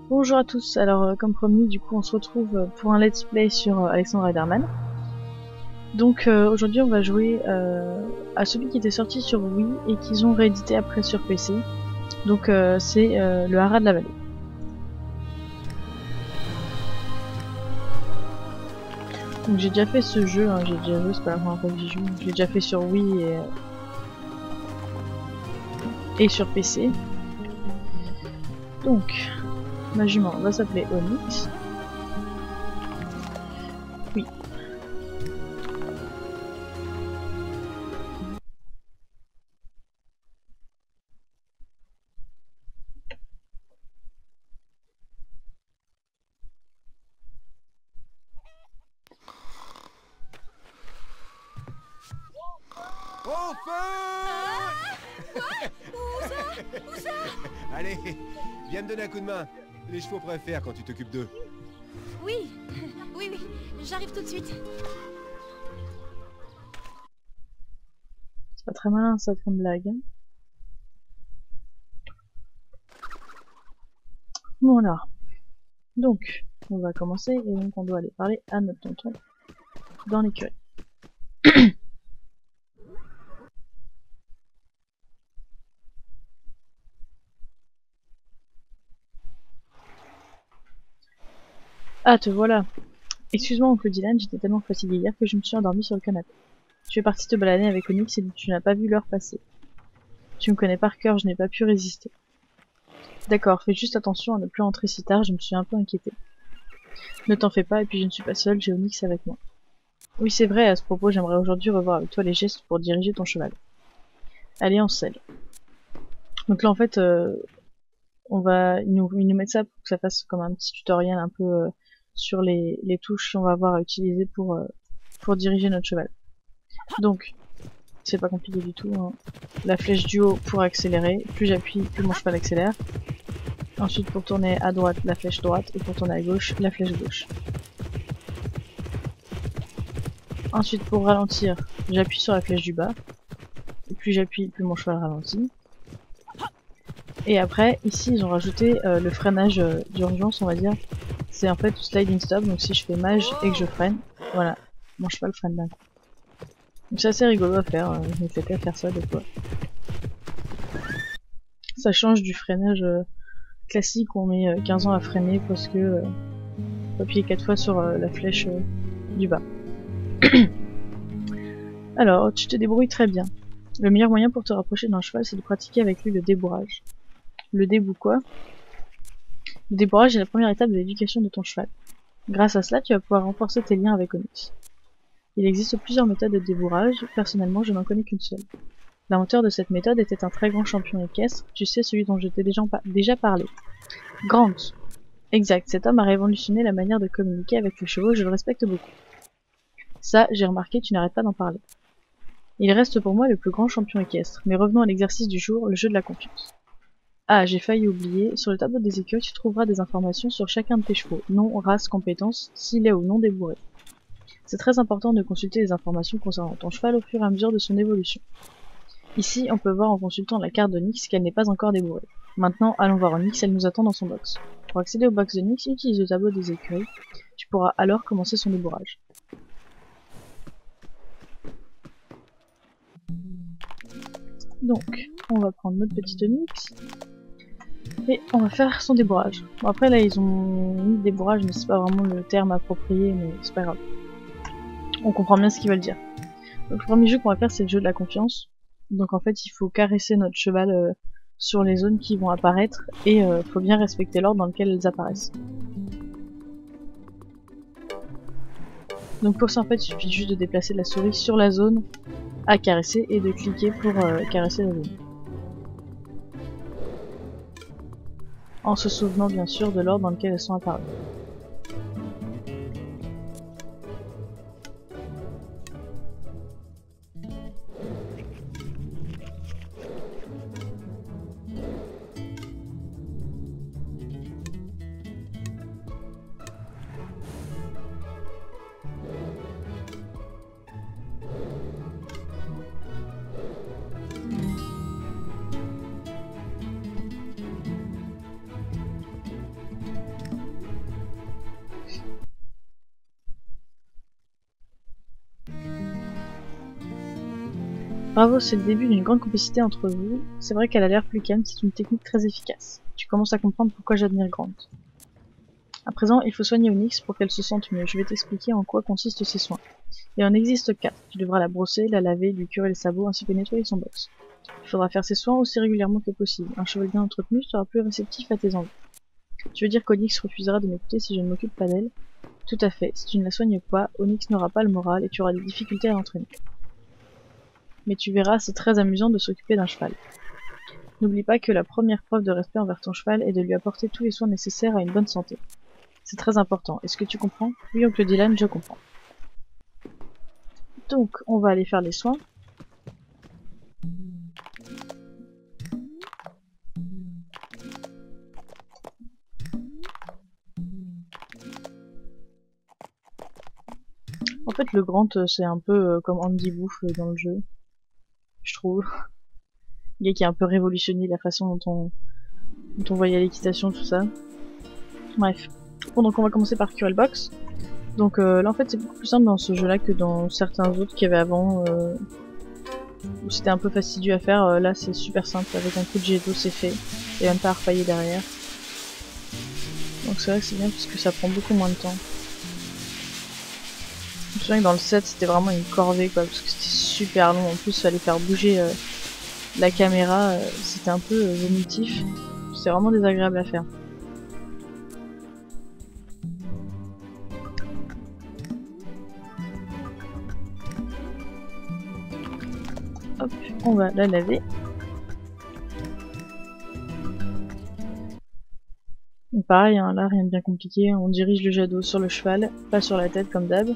Bonjour à tous, alors comme promis, du coup on se retrouve pour un let's play sur Alexandre Riderman. Donc aujourd'hui on va jouer à celui qui était sorti sur Wii et qu'ils ont réédité après sur PC. Donc c'est le Haras de la Vallée. Donc j'ai déjà fait ce jeu, hein, j'ai déjà joué, c'est pas la première fois que j'y joue, je l'ai déjà fait sur Wii et sur PC. Donc ma jument va s'appeler Onyx. Oui. Au feu! Où ça? Où ça? Allez, viens me donner un coup de main. Les chevaux préfèrent quand tu t'occupes d'eux. Oui, oui, j'arrive tout de suite. C'est pas très malin ça comme blague. Hein. Voilà. Donc, on va commencer et donc on doit aller parler à notre tonton dans l'écurie. Ah, te voilà. Excuse-moi, oncle Dylan, j'étais tellement fatigué hier que je me suis endormi sur le canapé. Tu es parti te balader avec Onyx et tu n'as pas vu l'heure passer. Tu me connais par cœur, je n'ai pas pu résister. D'accord, fais juste attention à ne plus rentrer si tard, je me suis un peu inquiétée. Ne t'en fais pas, et puis je ne suis pas seule, j'ai Onyx avec moi. Oui, c'est vrai, à ce propos, j'aimerais aujourd'hui revoir avec toi les gestes pour diriger ton cheval. Allez, on selle. Donc là, en fait, ils nous mettent ça pour que ça fasse comme un petit tutoriel un peu sur les touches qu'on va avoir à utiliser pour diriger notre cheval. Donc, c'est pas compliqué du tout. Hein. La flèche du haut pour accélérer. Plus j'appuie, plus mon cheval accélère. Ensuite, pour tourner à droite, la flèche droite. Et pour tourner à gauche, la flèche gauche. Ensuite, pour ralentir, j'appuie sur la flèche du bas. Et plus j'appuie, plus mon cheval ralentit. Et après, ici, ils ont rajouté le freinage d'urgence, on va dire. C'est en fait sliding stop. Donc si je fais mage et que je freine, voilà, mon cheval freine d'un coup. Donc c'est assez rigolo à faire, je me fais qu'à faire ça des fois. Ça change du freinage classique où on met 15 ans à freiner parce que faut appuyer 4 fois sur la flèche du bas. Alors, tu te débrouilles très bien. Le meilleur moyen pour te rapprocher d'un cheval, c'est de pratiquer avec lui le débourrage. Le débou quoi? Le débourrage est la première étape de l'éducation de ton cheval. Grâce à cela, tu vas pouvoir renforcer tes liens avec Onyx. Il existe plusieurs méthodes de débourrage, personnellement je n'en connais qu'une seule. L'inventeur de cette méthode était un très grand champion équestre, tu sais celui dont je t'ai déjà parlé. Grant. Exact, cet homme a révolutionné la manière de communiquer avec les chevaux, je le respecte beaucoup. Ça, j'ai remarqué, tu n'arrêtes pas d'en parler. Il reste pour moi le plus grand champion équestre, mais revenons à l'exercice du jour, le jeu de la confiance. Ah, j'ai failli oublier, sur le tableau des écuries tu trouveras des informations sur chacun de tes chevaux, nom, race, compétences, s'il est ou non débourré. C'est très important de consulter les informations concernant ton cheval au fur et à mesure de son évolution. Ici, on peut voir en consultant la carte d'Onyx qu'elle n'est pas encore débourrée. Maintenant, allons voir Onyx, elle nous attend dans son box. Pour accéder au box d'Onyx, utilise le tableau des écuries. Tu pourras alors commencer son débourrage. Donc, on va prendre notre petit Onyx. Et on va faire son débourrage. Bon, après là, ils ont mis débourrage, mais c'est pas vraiment le terme approprié, mais c'est pas grave. On comprend bien ce qu'ils veulent dire. Donc le premier jeu qu'on va faire c'est le jeu de la confiance. Donc en fait il faut caresser notre cheval sur les zones qui vont apparaître et faut bien respecter l'ordre dans lequel elles apparaissent. Donc pour ça en fait il suffit juste de déplacer la souris sur la zone à caresser et de cliquer pour caresser la zone. En se souvenant bien sûr de l'ordre dans lequel elles sont apparues. Bravo, c'est le début d'une grande complicité entre vous. C'est vrai qu'elle a l'air plus calme, c'est une technique très efficace. Tu commences à comprendre pourquoi j'admire Grant. À présent, il faut soigner Onyx pour qu'elle se sente mieux. Je vais t'expliquer en quoi consistent ces soins. Il en existe 4. Tu devras la brosser, la laver, lui curer les sabots ainsi que nettoyer son box. Il faudra faire ces soins aussi régulièrement que possible. Un cheval bien entretenu sera plus réceptif à tes envies. Tu veux dire qu'Onyx refusera de m'écouter si je ne m'occupe pas d'elle? Tout à fait. Si tu ne la soignes pas, Onyx n'aura pas le moral et tu auras des difficultés à l'entraîner. Mais tu verras, c'est très amusant de s'occuper d'un cheval. N'oublie pas que la première preuve de respect envers ton cheval est de lui apporter tous les soins nécessaires à une bonne santé. C'est très important. Est-ce que tu comprends? Oui, oncle Dylan, je comprends. Donc, on va aller faire les soins. En fait, le Grant, c'est un peu comme Andy Booth dans le jeu, je trouve. Le gars qui a un peu révolutionné la façon dont on voyait l'équitation, tout ça. Bref. Bon, donc on va commencer par curer le box. Donc là, en fait, c'est beaucoup plus simple dans ce jeu-là que dans certains autres qu'il y avait avant, où c'était un peu fastidieux à faire. Là, c'est super simple, avec un coup de jet d'eau, c'est fait. Et même pas à repailler derrière. Donc c'est vrai que c'est bien parce que ça prend beaucoup moins de temps. Je me souviens que dans le 7 c'était vraiment une corvée quoi, parce que c'était super long, en plus il fallait faire bouger la caméra, c'était un peu vomitif, c'est vraiment désagréable à faire. Hop, on va la laver. Et pareil, hein, là rien de bien compliqué, on dirige le jet d'eau sur le cheval, pas sur la tête comme d'hab.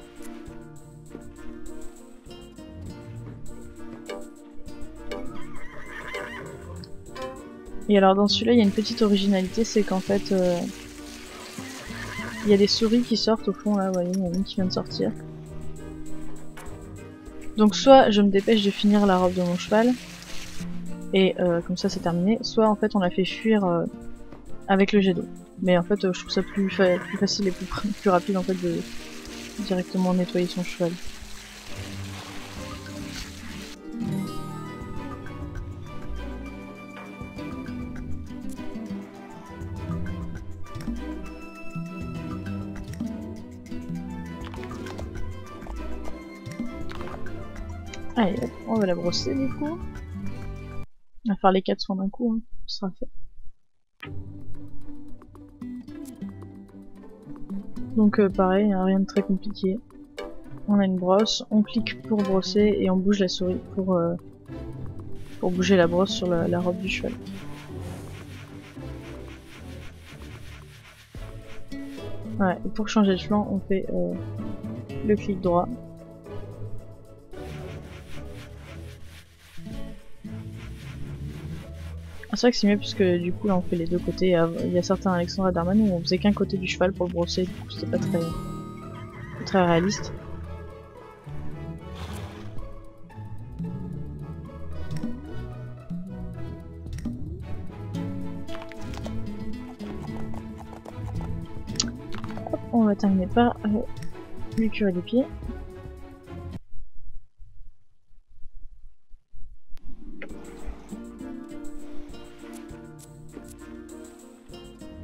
Et alors dans celui-là, il y a une petite originalité, c'est qu'en fait, il y a des souris qui sortent au fond, là, vous voyez, il y en a une qui vient de sortir. Donc soit je me dépêche de finir la robe de mon cheval, et comme ça c'est terminé, soit en fait on la fait fuir avec le jet d'eau. Mais en fait je trouve ça plus facile et plus rapide en fait de directement nettoyer son cheval. Allez, hop, on va la brosser du coup. On va faire les 4 soins d'un coup, hein. Ce sera fait. Donc pareil, hein, rien de très compliqué. On a une brosse, on clique pour brosser et on bouge la souris pour bouger la brosse sur la robe du cheval. Ouais, et pour changer de flanc, on fait le clic droit. Ah, c'est vrai que c'est mieux puisque du coup là on fait les deux côtés. Il y a certains Alexandra Darman où on faisait qu'un côté du cheval pour le brosser, du coup c'était pas très réaliste. Hop, on va terminer par lui curer les pieds.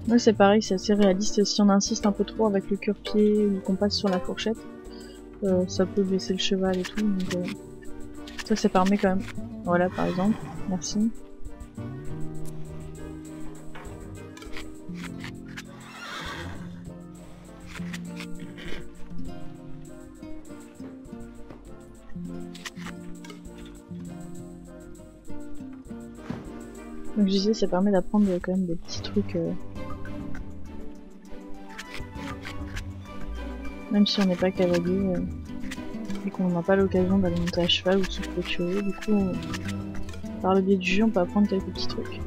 Là c'est pareil, c'est assez réaliste. Si on insiste un peu trop avec le cure-pied ou qu'on passe sur la fourchette, ça peut blesser le cheval et tout. Donc, ça permet quand même. Voilà par exemple, merci. Donc je disais, ça permet d'apprendre quand même des petits trucs. Même si on n'est pas cavalier et qu'on n'a pas l'occasion d'aller monter à cheval ou de s'occuper de chevaux, du coup, par le biais du jeu, on peut apprendre quelques petits trucs.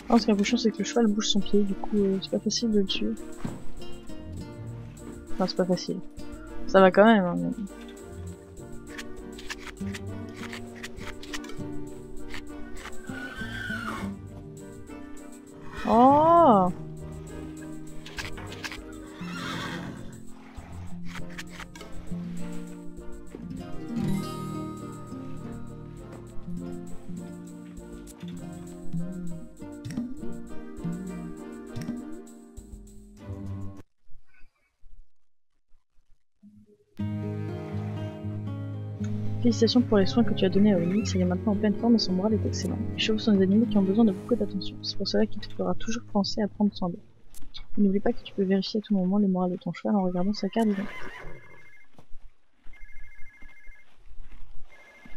Alors, ce qui est un peu chiant, c'est que le cheval bouge son pied, du coup, c'est pas facile de le suivre. Enfin, c'est pas facile. Ça va quand même, hein, mais... Oh! Félicitations pour les soins que tu as donnés à Onyx, il est maintenant en pleine forme et son moral est excellent. Les chevaux sont des animaux qui ont besoin de beaucoup d'attention, c'est pour cela qu'il te fera toujours penser à prendre soin d'eux. N'oublie pas que tu peux vérifier à tout moment le moral de ton cheval en regardant sa carte d'identité.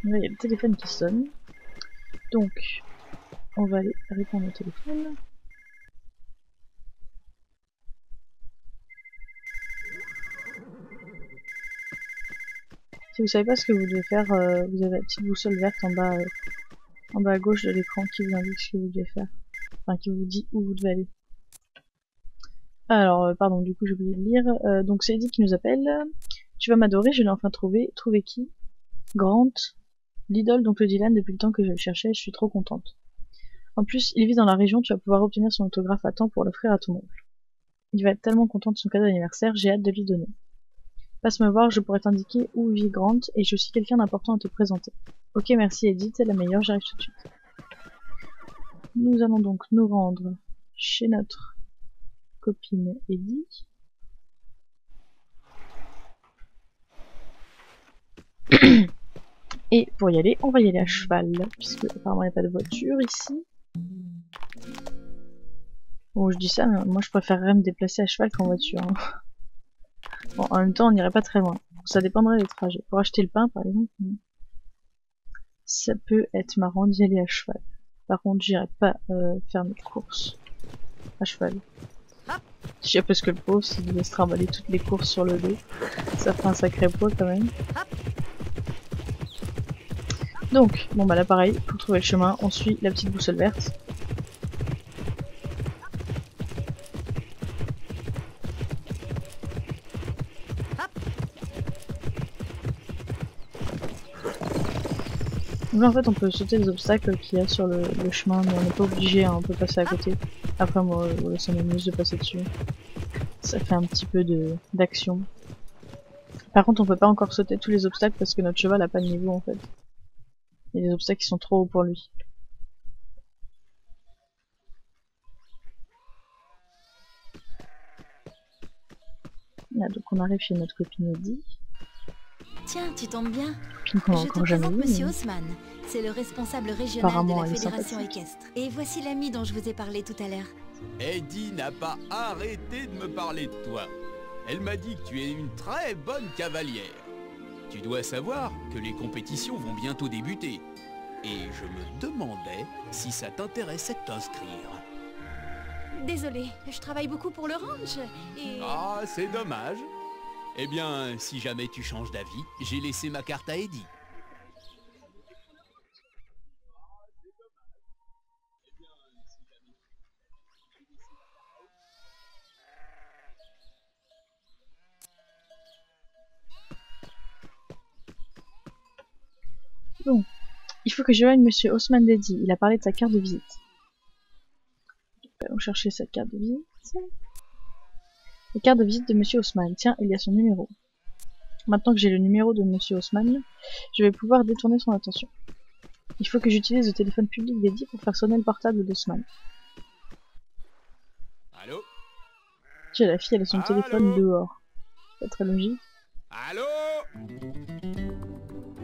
Là, il y a le téléphone qui sonne, donc on va aller répondre au téléphone. Si vous savez pas ce que vous devez faire, vous avez la petite boussole verte en bas à gauche de l'écran qui vous indique ce que vous devez faire. Enfin, qui vous dit où vous devez aller. Alors, pardon, du coup j'ai oublié de lire. Donc c'est Eddie qui nous appelle. Tu vas m'adorer, je l'ai enfin trouvé. Trouvé qui? Grant, l'idole d'oncle Dylan depuis le temps que je le cherchais, je suis trop contente. En plus, il vit dans la région, tu vas pouvoir obtenir son autographe à temps pour l'offrir à ton oncle. Il va être tellement content de son cadeau d'anniversaire, j'ai hâte de lui donner. Passe me voir, je pourrais t'indiquer où vit Grant et j'ai aussi quelqu'un d'important à te présenter. Ok, merci Edith, c'est la meilleure, j'arrive tout de suite. Nous allons donc nous rendre chez notre copine Edith. Et pour y aller, on va y aller à cheval, puisque apparemment il n'y a pas de voiture ici. Bon, je dis ça, mais moi je préférerais me déplacer à cheval qu'en voiture. Hein. Bon, en même temps, on n'irait pas très loin. Ça dépendrait des trajets. Pour acheter le pain, par exemple, ça peut être marrant d'y aller à cheval. Par contre, j'irai pas faire mes courses à cheval. Je sais parce que le pauvre, s'il devait se trimballer toutes les courses sur le dos, ça fait un sacré poids quand même. Donc, bon bah là pareil, pour trouver le chemin, on suit la petite boussole verte. Donc là, en fait on peut sauter les obstacles qu'il y a sur le chemin, mais on n'est pas obligé, hein, on peut passer à côté. Après moi, ça m'amuse de passer dessus. Ça fait un petit peu d'action. Par contre on peut pas encore sauter tous les obstacles parce que notre cheval a pas de niveau en fait. Il y a des obstacles qui sont trop hauts pour lui. Là, donc on arrive chez notre copine Eddie. Tiens, tu tombes bien. Je te présente Monsieur Haussmann. C'est le responsable régional apparemment, de la fédération équestre. Et voici l'ami dont je vous ai parlé tout à l'heure. Eddie n'a pas arrêté de me parler de toi. Elle m'a dit que tu es une très bonne cavalière. Tu dois savoir que les compétitions vont bientôt débuter. Et je me demandais si ça t'intéressait de t'inscrire. Désolée, je travaille beaucoup pour le ranch et... Ah, c'est dommage. Eh bien, si jamais tu changes d'avis, j'ai laissé ma carte à Eddie. Bon, il faut que je joigne Monsieur Haussmann d'Eddie. Il a parlé de sa carte de visite. Allons chercher sa carte de visite. La carte de visite de Monsieur Haussmann. Tiens, il y a son numéro. Maintenant que j'ai le numéro de Monsieur Haussmann, je vais pouvoir détourner son attention. Il faut que j'utilise le téléphone public d'Eddie pour faire sonner le portable d'Haussmann. Allô? Tiens, la fille, elle a son téléphone dehors. C'est pas très logique. Allô?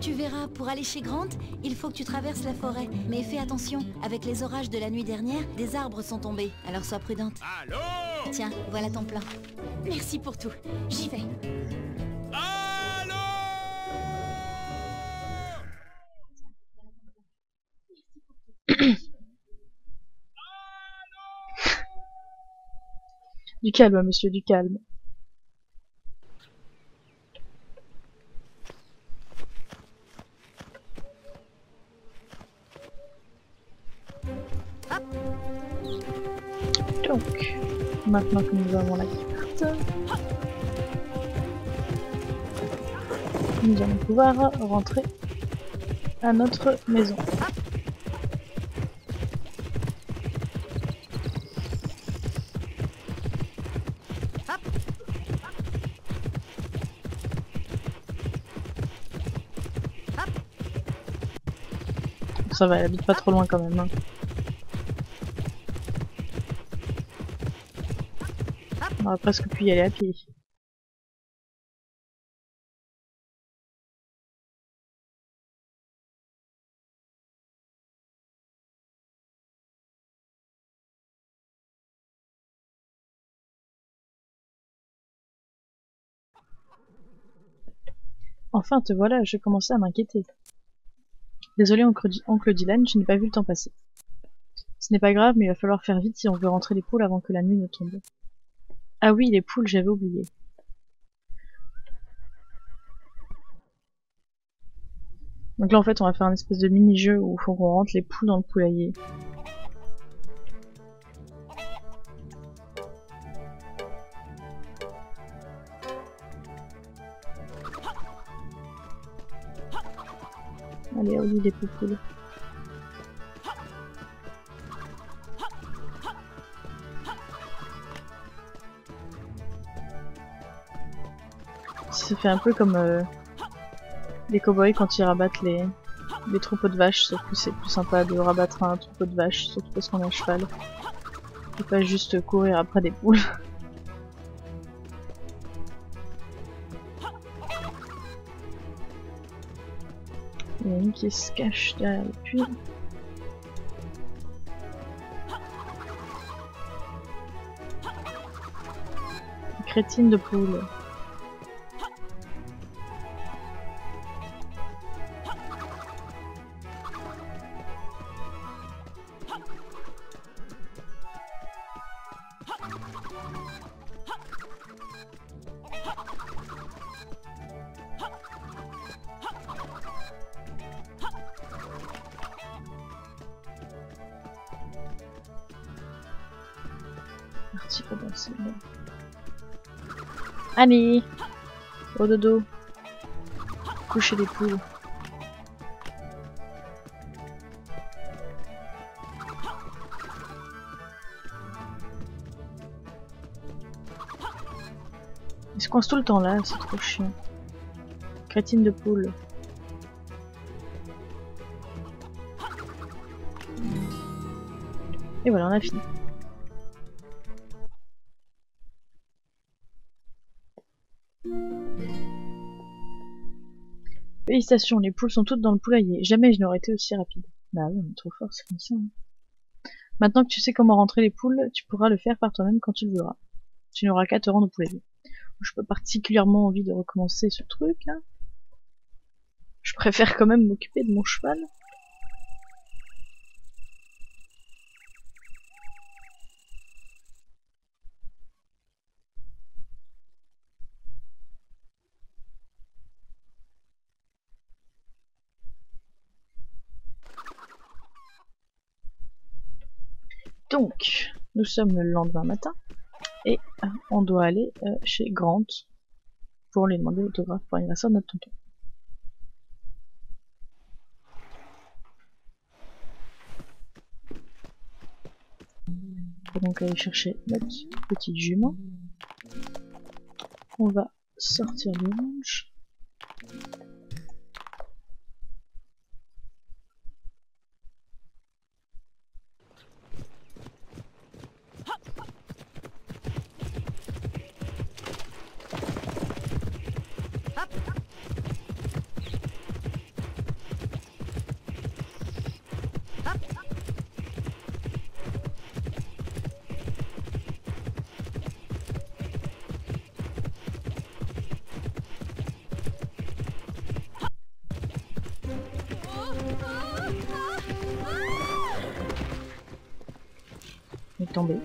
Tu verras, pour aller chez Grant, il faut que tu traverses la forêt. Mais fais attention, avec les orages de la nuit dernière, des arbres sont tombés, alors sois prudente. Allô? Tiens, voilà ton plan. Merci pour tout, j'y vais. Allô? Du calme, monsieur, du calme. Donc, maintenant que nous avons la carte, nous allons pouvoir rentrer à notre maison. ça va, elle habite pas trop loin quand même. Hein. On aurait presque pu y aller à pied. Enfin, te voilà, je commençais à m'inquiéter. Désolé, oncle Dylan, je n'ai pas vu le temps passer. Ce n'est pas grave, mais il va falloir faire vite si on veut rentrer les poules avant que la nuit ne tombe. Ah oui, les poules, j'avais oublié. Donc là, en fait, on va faire un espèce de mini-jeu où il faut qu'on rentre les poules dans le poulailler. Allez, au lit des poules. Ça fait un peu comme les cow-boys quand ils rabattent les troupeaux de vaches, sauf que c'est plus sympa de rabattre un troupeau de vaches, surtout parce qu'on a un cheval. Et pas juste courir après des poules. Il y en a une qui se cache derrière le puits. Une crétine de poule. Parti pas danser. Allez, au dodo. Coucher les poules. Ils se coincent tout le temps là, c'est trop chiant. Crétine de poule. Et voilà, on a fini. Félicitations, les poules sont toutes dans le poulailler. Jamais je n'aurais été aussi rapide. Bah ouais, on est trop fort, c'est comme ça. Hein. Maintenant que tu sais comment rentrer les poules, tu pourras le faire par toi-même quand tu le voudras. Tu n'auras qu'à te rendre au poulailler. Je peux particulièrement envie de recommencer ce truc, hein. Je préfère quand même m'occuper de mon cheval. Donc, nous sommes le lendemain matin et on doit aller chez Grant pour lui demander l'autographe pour l'anniversaire de notre tonton. On va donc aller chercher notre petite jument. On va sortir le linge. Il est tombé.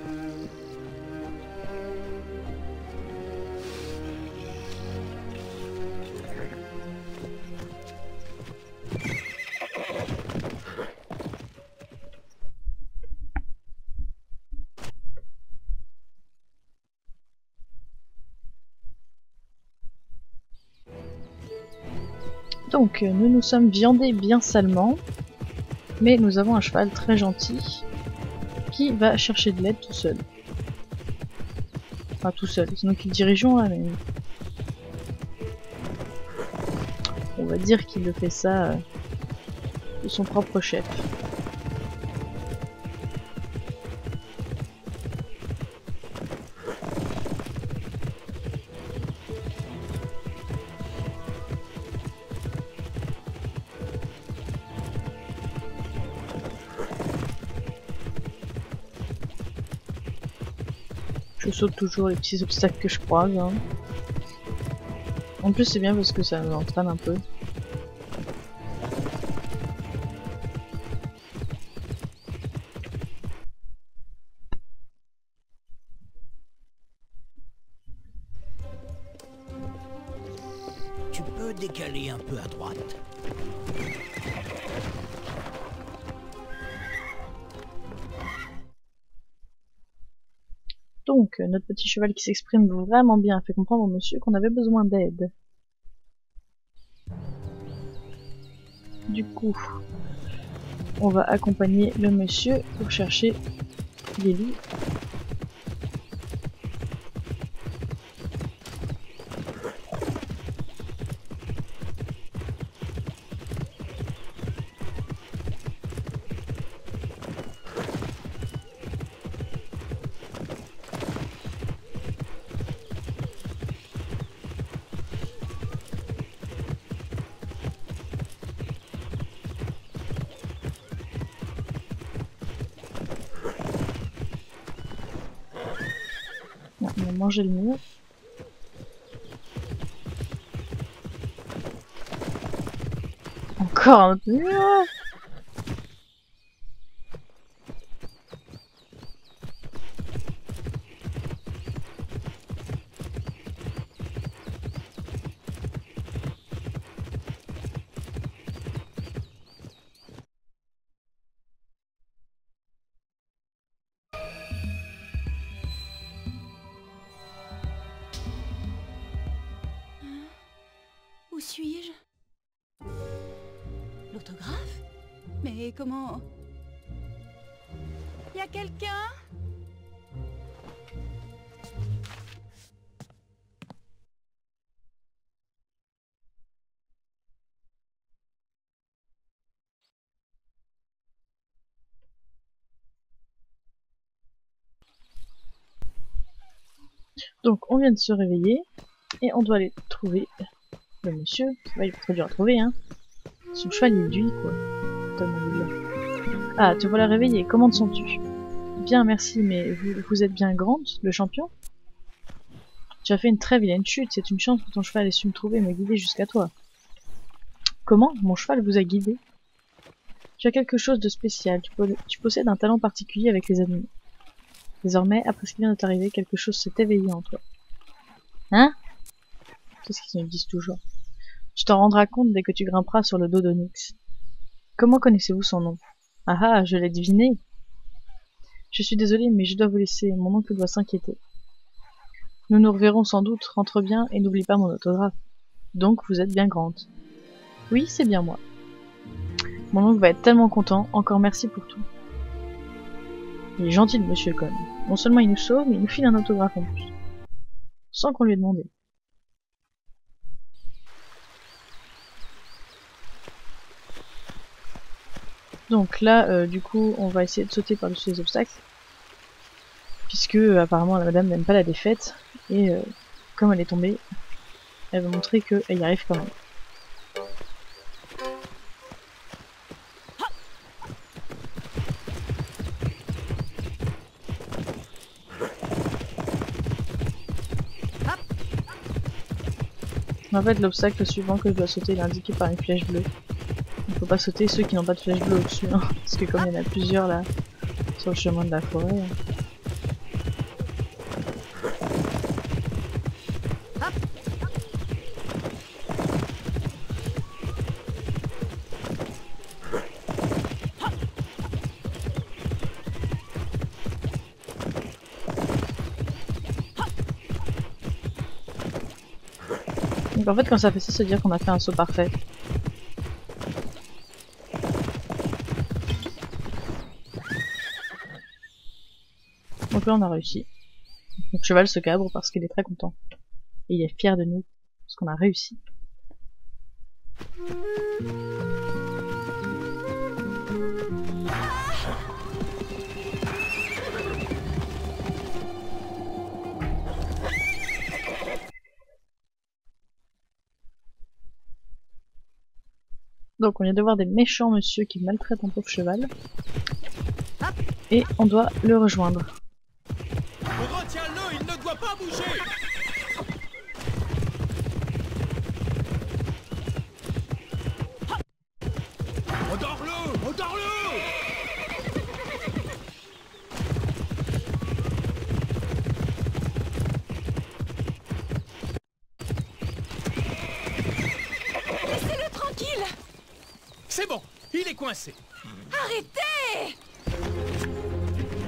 Donc, nous nous sommes viandés bien salement, mais nous avons un cheval très gentil qui va chercher de l'aide tout seul. Enfin, tout seul, c'est nous qui le dirigeons là, mais... On va dire qu'il le fait ça de son propre chef. Je saute toujours les petits obstacles que je croise. Hein. En plus c'est bien parce que ça m'entraîne un peu. Tu peux décaler un peu à droite. Donc, notre petit cheval qui s'exprime vraiment bien a fait comprendre au monsieur qu'on avait besoin d'aide. Du coup, on va accompagner le monsieur pour chercher Lily. On va manger le mur. Encore un autre mur. Où suis-je? L'autographe? Mais comment... Y a quelqu'un? Donc on vient de se réveiller et on doit aller trouver le monsieur. Ouais, il est très dur à trouver, hein. Son cheval il est lui quoi. Tellement il est là. Ah, te voilà réveillé, comment te sens-tu? Bien, merci, mais vous êtes bien grande, le champion? Tu as fait une très vilaine chute, c'est une chance que ton cheval ait su me trouver et me guider jusqu'à toi. Comment? Mon cheval vous a guidé? Tu as quelque chose de spécial, tu possèdes un talent particulier avec les animaux. Désormais, après ce qui vient de t'arriver, quelque chose s'est éveillé en toi. Hein? C'est ce qu'ils nous disent toujours. Tu t'en rendras compte dès que tu grimperas sur le dos d'Onyx. Comment connaissez-vous son nom? Ah ah, je l'ai deviné. Je suis désolée, mais je dois vous laisser, mon oncle doit s'inquiéter. Nous nous reverrons sans doute, rentre bien et n'oublie pas mon autographe. Donc vous êtes bien grande. Oui, c'est bien moi. Mon oncle va être tellement content, encore merci pour tout. Il est gentil le monsieur quand même. Non seulement il nous sauve, mais il nous file un autographe en plus. Sans qu'on lui ait demandé. Donc là, du coup, on va essayer de sauter par-dessus les obstacles. Puisque apparemment la madame n'aime pas la défaite. Et comme elle est tombée, elle va montrer qu'elle y arrive quand même. En fait, l'obstacle suivant que je dois sauter est indiqué par une flèche bleue. Il ne faut pas sauter ceux qui n'ont pas de flèche bleue au-dessus, hein, parce que comme il y en a plusieurs là, sur le chemin de la forêt... Donc en fait quand ça fait ça, ça veut dire qu'on a fait un saut parfait. Donc là on a réussi. Donc le cheval se cabre parce qu'il est très content. Et il est fier de nous, parce qu'on a réussi. Donc on vient de voir des méchants monsieur qui maltraitent un pauvre cheval. Et on doit le rejoindre. Retiens-le, il ne doit pas bouger. Endors-le, endors-le. Laissez-le tranquille. C'est bon, il est coincé. Arrêtez!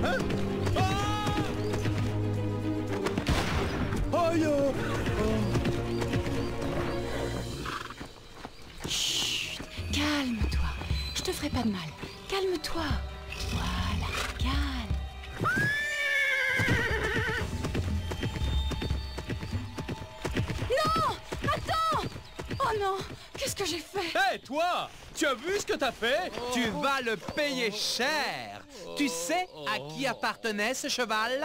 Hein? Ah! Aïe! Chut, calme-toi. Je te ferai pas de mal. Calme-toi. Voilà, calme. Non! Attends! Oh non! Qu'est-ce que j'ai fait? Hé, toi! Tu as vu ce que t'as fait? Tu vas le payer cher. Tu sais à qui appartenait ce cheval?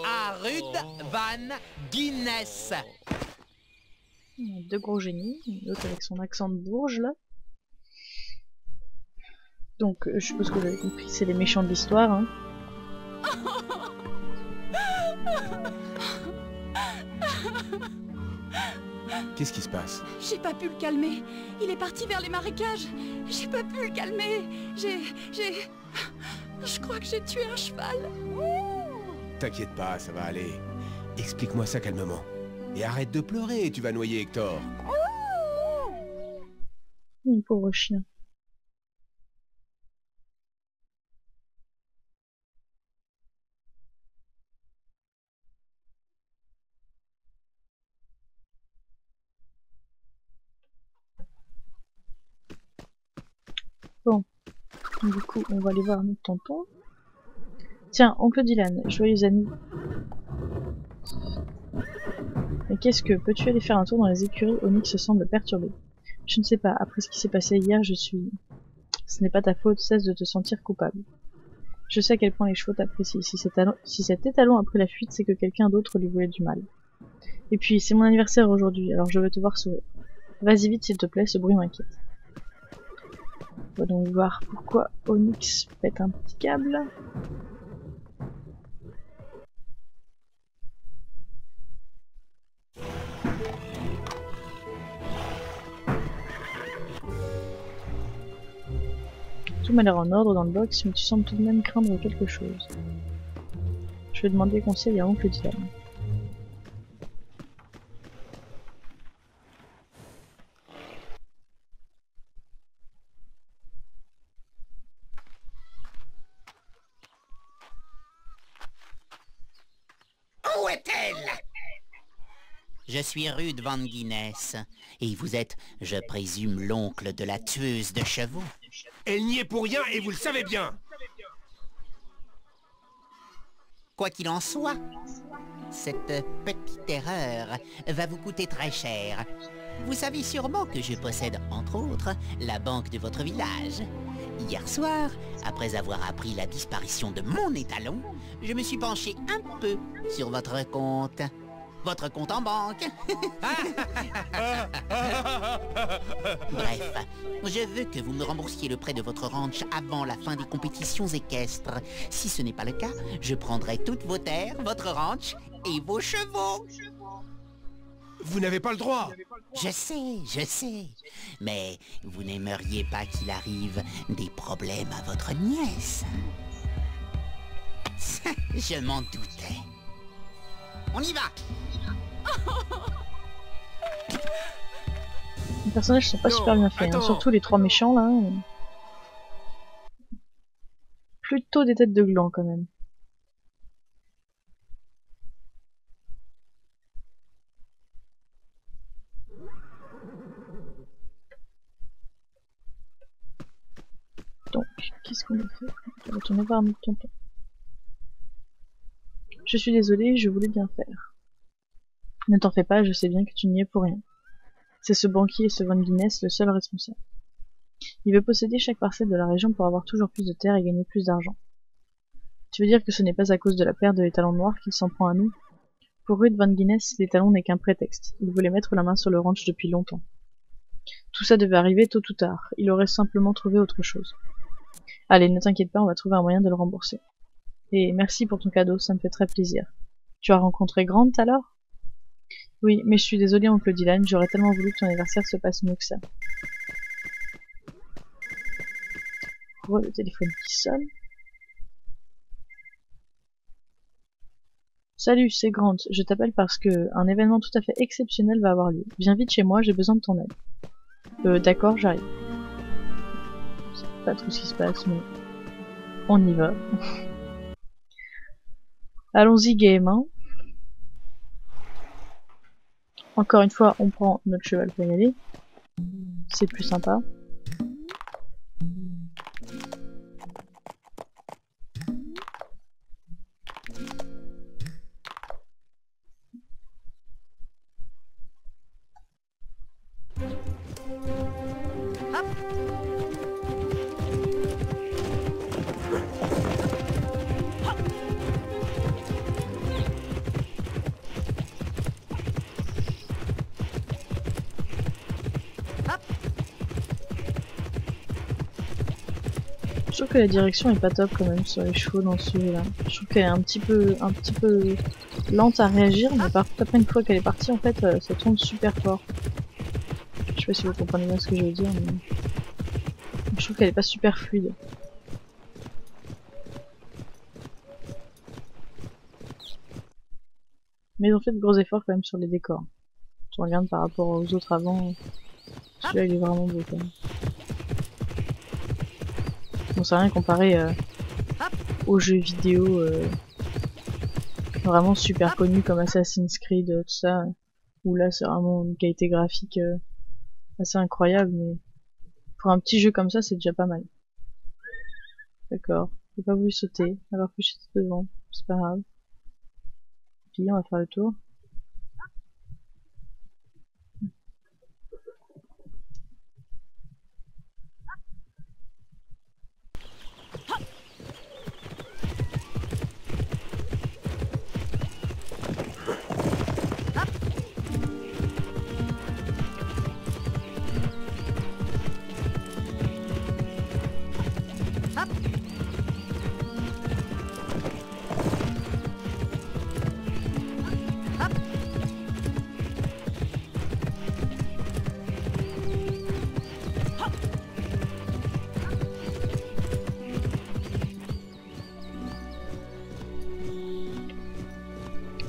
À Ruud van Guinness. Deux gros génies, l'autre avec son accent de Bourges là. Donc je suppose que vous avez compris, c'est les méchants de l'histoire. Hein. Qu'est-ce qui se passe? J'ai pas pu le calmer. Il est parti vers les marécages. J'ai pas pu le calmer. Je crois que j'ai tué un cheval. T'inquiète pas, ça va aller. Explique-moi ça calmement. Et arrête de pleurer, tu vas noyer Hector. Pauvre chien. Bon, du coup, on va aller voir notre tonton. Tiens, oncle Dylan, joyeux anniv. Mais qu'est-ce que... Peux-tu aller faire un tour dans les écuries? Onyx semble perturbé. Je ne sais pas, après ce qui s'est passé hier, je suis... Ce n'est pas ta faute, cesse de te sentir coupable. Je sais à quel point les chevaux t'apprécient. Si cet étalon a pris la fuite, c'est que quelqu'un d'autre lui voulait du mal. Et puis, c'est mon anniversaire aujourd'hui, alors je veux te voir sourire. Vas-y vite s'il te plaît, ce bruit m'inquiète. On va donc voir pourquoi Onyx pète un petit câble. Tout m'a l'air en ordre dans le box, mais tu sembles tout de même craindre quelque chose. Je vais demander conseil à oncle Dylan. Où est-elle? Je suis Ruud van Guinness. Et vous êtes, je présume, l'oncle de la tueuse de chevaux. Elle n'y est pour rien et vous le savez bien. Quoi qu'il en soit, cette petite erreur va vous coûter très cher. Vous savez sûrement que je possède, entre autres, la banque de votre village. Hier soir, après avoir appris la disparition de mon étalon, je me suis penché un peu sur votre compte. Votre compte en banque. Bref, je veux que vous me remboursiez le prêt de votre ranch avant la fin des compétitions équestres. Si ce n'est pas le cas, je prendrai toutes vos terres, votre ranch et vos chevaux. Vous n'avez pas le droit. Je sais. Mais vous n'aimeriez pas qu'il arrive des problèmes à votre nièce. Je m'en doutais. On y va. Les personnages sont pas super bien faits, hein. Surtout les trois méchants là. Plutôt des têtes de gland quand même. Donc, qu'est-ce qu'on a fait? On va retourner voir notre tonton. Je suis désolée, je voulais bien faire. Ne t'en fais pas, je sais bien que tu n'y es pour rien. C'est ce banquier, ce Van Guinness, le seul responsable. Il veut posséder chaque parcelle de la région pour avoir toujours plus de terre et gagner plus d'argent. Tu veux dire que ce n'est pas à cause de la perte de l'étalon noir qu'il s'en prend à nous? Pour Ruud Van Guinness, l'étalon n'est qu'un prétexte. Il voulait mettre la main sur le ranch depuis longtemps. Tout ça devait arriver tôt ou tard. Il aurait simplement trouvé autre chose. Allez, ne t'inquiète pas, on va trouver un moyen de le rembourser. Et merci pour ton cadeau, ça me fait très plaisir. Tu as rencontré Grant alors? Oui, mais je suis désolée, oncle Dylan, j'aurais tellement voulu que ton anniversaire se passe mieux que ça. Oh, le téléphone qui sonne. Salut, c'est Grant. Je t'appelle parce que un événement tout à fait exceptionnel va avoir lieu. Viens vite chez moi, j'ai besoin de ton aide. D'accord, j'arrive. Je sais pas trop ce qui se passe, mais on y va. Allons-y, game, hein. Encore une fois, on prend notre cheval pour y aller. C'est plus sympa. Je trouve que la direction est pas top quand même sur les chevaux dans ce jeu là. Je trouve qu'elle est un petit peu lente à réagir, mais par contre après une fois qu'elle est partie en fait ça tourne super fort. Je sais pas si vous comprenez bien ce que je veux dire, mais je trouve qu'elle est pas super fluide. Mais ils ont fait de gros efforts quand même sur les décors. Tu regardes par rapport aux autres avant, celui-là il est vraiment beau quand même. Bon, c'est rien comparé aux jeux vidéo vraiment super connus comme Assassin's Creed, tout ça, où là c'est vraiment une qualité graphique assez incroyable, mais pour un petit jeu comme ça c'est déjà pas mal. D'accord, j'ai pas voulu sauter alors que j'étais devant, c'est pas grave. Puis on va faire le tour.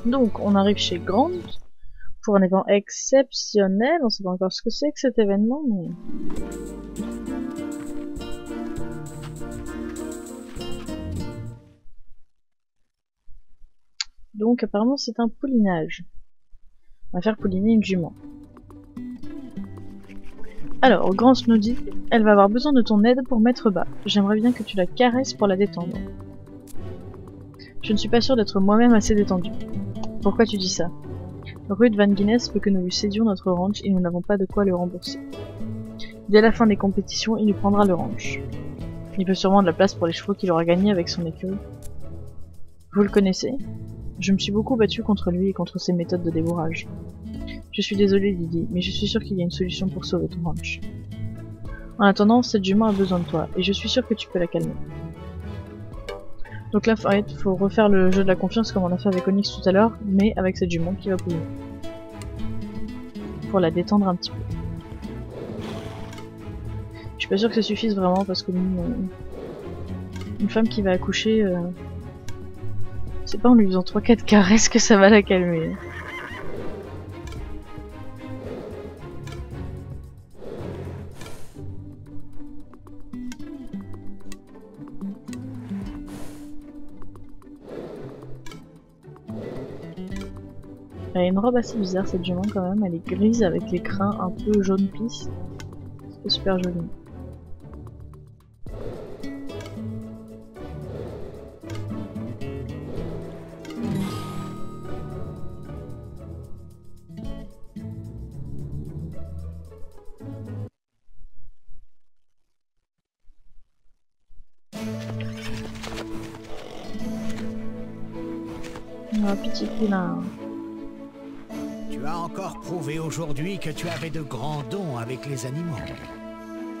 Donc on arrive chez Grant pour un événement exceptionnel, on sait pas encore ce que c'est que cet événement, mais... Donc apparemment c'est un poulinage. On va faire pouliner une jument. Alors, Grant nous dit, elle va avoir besoin de ton aide pour mettre bas. J'aimerais bien que tu la caresses pour la détendre. Je ne suis pas sûre d'être moi-même assez détendue. Pourquoi tu dis ça? Ruud Van Guinness veut que nous lui cédions notre ranch et nous n'avons pas de quoi le rembourser. Dès la fin des compétitions, il lui prendra le ranch. Il veut sûrement de la place pour les chevaux qu'il aura gagnés avec son écurie. Vous le connaissez? Je me suis beaucoup battue contre lui et contre ses méthodes de débourrage. Je suis désolée Lily, mais je suis sûre qu'il y a une solution pour sauver ton ranch. En attendant, cette jument a besoin de toi, et je suis sûre que tu peux la calmer. Donc là, faut refaire le jeu de la confiance comme on a fait avec Onyx tout à l'heure, mais avec cette jument qui va pouliner. Pour la détendre un petit peu. Je suis pas sûre que ça suffise vraiment, parce que une femme qui va accoucher, c'est pas en lui faisant 3-4 caresses que ça va la calmer. Elle a une robe assez bizarre cette jument quand même, elle est grise avec les crins un peu jaune pisse. C'est super joli. Oh, petit poulain. Tu Tu as encore prouvé aujourd'hui que tu avais de grands dons avec les animaux.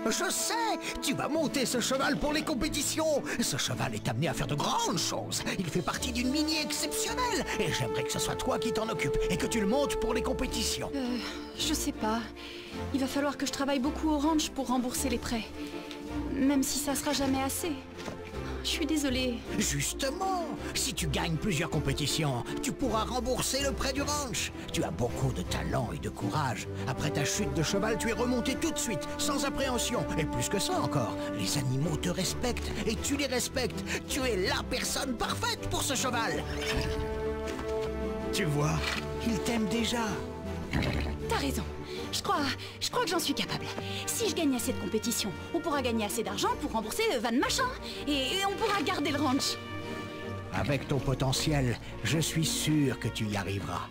Je sais, tu vas monter ce cheval pour les compétitions. Ce cheval est amené à faire de grandes choses. Il fait partie d'une mini exceptionnelle. Et j'aimerais que ce soit toi qui t'en occupes et que tu le montes pour les compétitions. Je sais pas. Il va falloir que je travaille beaucoup au ranch pour rembourser les prêts. Même si ça sera jamais assez. Je suis désolée. Justement, si tu gagnes plusieurs compétitions, tu pourras rembourser le prêt du ranch. Tu as beaucoup de talent et de courage. Après ta chute de cheval, tu es remonté tout de suite, sans appréhension. Et plus que ça encore, les animaux te respectent et tu les respectes. Tu es la personne parfaite pour ce cheval. Tu vois, il t'aime déjà. T'as raison. Je crois que j'en suis capable. Si je gagne assez de compétitions, on pourra gagner assez d'argent pour rembourser le van machin. Et on pourra garder le ranch. Avec ton potentiel, je suis sûr que tu y arriveras.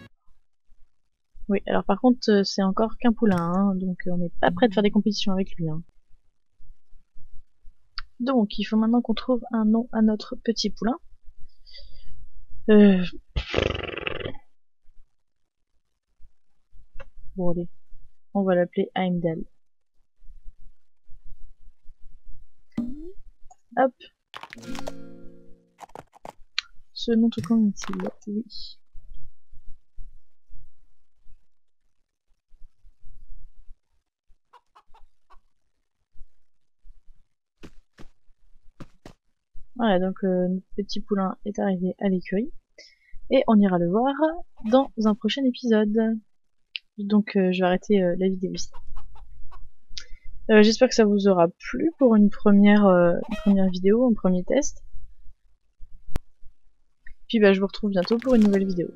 Oui, alors par contre, c'est encore qu'un poulain, hein, donc on n'est pas prêt de faire des compétitions avec lui. Hein. Donc, il faut maintenant qu'on trouve un nom à notre petit poulain. Bon, allez. On va l'appeler Heimdall. Hop. Ce nom te convient-il? Oui. Voilà, donc notre petit poulain est arrivé à l'écurie. Et on ira le voir dans un prochain épisode. Donc je vais arrêter la vidéo ici. J'espère que ça vous aura plu pour une première vidéo, un premier test. Puis bah, je vous retrouve bientôt pour une nouvelle vidéo.